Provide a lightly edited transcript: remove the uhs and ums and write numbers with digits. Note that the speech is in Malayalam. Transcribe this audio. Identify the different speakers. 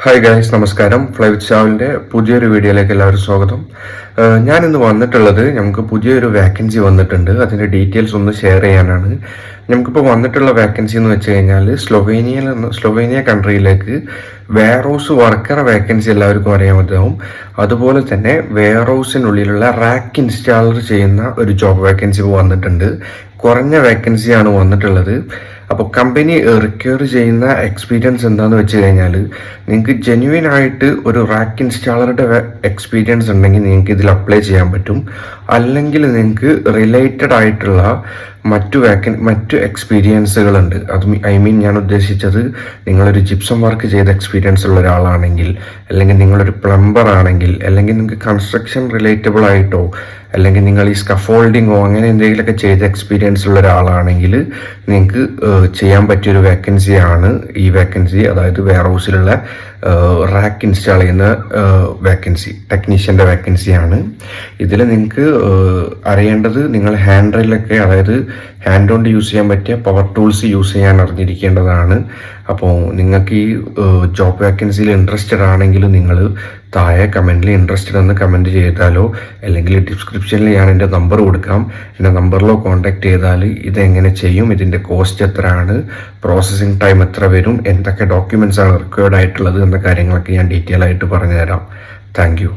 Speaker 1: ഹായ് ഗൈസ്, നമസ്കാരം. ഫ്ലൈ വിത്ത് ഷാവിൻ്റെ പുതിയൊരു വീഡിയോയിലേക്ക് എല്ലാവരും സ്വാഗതം. ഞാനിന്ന് വന്നിട്ടുള്ളത് നമുക്ക് പുതിയൊരു വാക്കൻസി വന്നിട്ടുണ്ട്. അതിൻ്റെ ഡീറ്റെയിൽസ് ഒന്ന് ഷെയർ ചെയ്യാനാണ്. നമുക്കിപ്പോൾ വന്നിട്ടുള്ള വാക്കൻസി എന്ന് വെച്ച് കഴിഞ്ഞാൽ സ്ലൊവേനിയ കൺട്രിയിലേക്ക് വെയർഹൗസ് വർക്കർ വാക്കൻസി എല്ലാവർക്കും അറിയാമതാവും. അതുപോലെ തന്നെ വെയർഹൗസിനുള്ളിലുള്ള റാക്ക് ഇൻസ്റ്റാളർ ചെയ്യുന്ന ഒരു ജോബ് വാക്കൻസി വന്നിട്ടുണ്ട്. കുറഞ്ഞ വാക്കൻസിയാണ് വന്നിട്ടുള്ളത്. അപ്പോൾ കമ്പനി റിക്വയർ ചെയ്യുന്ന എക്സ്പീരിയൻസ് എന്താണെന്ന് വെച്ച് കഴിഞ്ഞാൽ, നിങ്ങൾക്ക് ജെന്യുവൻ ആയിട്ട് ഒരു റാക്ക് ഇൻസ്റ്റാളറുടെ എക്സ്പീരിയൻസ് ഉണ്ടെങ്കിൽ നിങ്ങൾക്ക് ഇതിൽ അപ്ലൈ ചെയ്യാൻ പറ്റും. അല്ലെങ്കിൽ നിങ്ങൾക്ക് റിലേറ്റഡ് ആയിട്ടുള്ള മറ്റു എക്സ്പീരിയൻസുകളുണ്ട്. അത് ഞാൻ ഉദ്ദേശിച്ചത്, നിങ്ങളൊരു ജിപ്സം വർക്ക് ചെയ്ത എക്സ്പീരിയൻസ് ഉള്ള ഒരാളാണെങ്കിൽ, അല്ലെങ്കിൽ നിങ്ങളൊരു പ്ലംബർ ആണെങ്കിൽ, അല്ലെങ്കിൽ നിങ്ങൾക്ക് കൺസ്ട്രക്ഷൻ റിലേറ്റബിൾ ആയിട്ടോ, അല്ലെങ്കിൽ നിങ്ങൾ ഈ സ്കഫോൾഡിങ്ങോ അങ്ങനെ എന്തെങ്കിലുമൊക്കെ ചെയ്ത എക്സ്പീരിയൻസ് ഉള്ള ഒരാളാണെങ്കിൽ നിങ്ങൾക്ക് ചെയ്യാൻ പറ്റിയൊരു വേക്കൻസിയാണ് ഈ വേക്കൻസി. അതായത് വെയർ ഹൗസിലുള്ള റാക്ക് ഇൻസ്റ്റാൾ ചെയ്യുന്ന വേക്കൻസി, ടെക്നീഷ്യൻ്റെ വേക്കൻസിയാണ്. ഇതിൽ നിങ്ങൾക്ക് അറിയേണ്ടത്, നിങ്ങൾ ഹാൻഡ് ഡ്രില്ലൊക്കെ, അതായത് ഹാൻഡ് കൊണ്ട് യൂസ് ചെയ്യാൻ പറ്റിയ പവർ ടൂൾസ് യൂസ് ചെയ്യാൻ അറിഞ്ഞിരിക്കേണ്ടതാണ്. അപ്പോൾ നിങ്ങൾക്ക് ഈ ജോബ് വേക്കൻസിയിൽ ഇൻട്രസ്റ്റഡ് ആണെങ്കിൽ നിങ്ങൾ താഴെ കമൻറ്റിൽ ഇൻട്രസ്റ്റഡ് എന്ന് കമൻറ്റ് ചെയ്താലോ, അല്ലെങ്കിൽ ഡിസ്ക്രിപ്ഷനിൽ ഞാൻ എൻ്റെ നമ്പർ കൊടുക്കാം. എൻ്റെ നമ്പറിലോ കോൺടാക്ട് ചെയ്താൽ ഇതെങ്ങനെ ചെയ്യും, ഇതിൻ്റെ കോസ്റ്റ് എത്രയാണ്, പ്രോസസ്സിങ് ടൈം എത്ര വരും, എന്തൊക്കെ ഡോക്യുമെൻറ്റ്സ് ആണ് റിക്വയർഡ് ആയിട്ടുള്ളത് എന്ന കാര്യങ്ങളൊക്കെ ഞാൻ ഡീറ്റെയിൽ ആയിട്ട് പറഞ്ഞുതരാം. Thank you.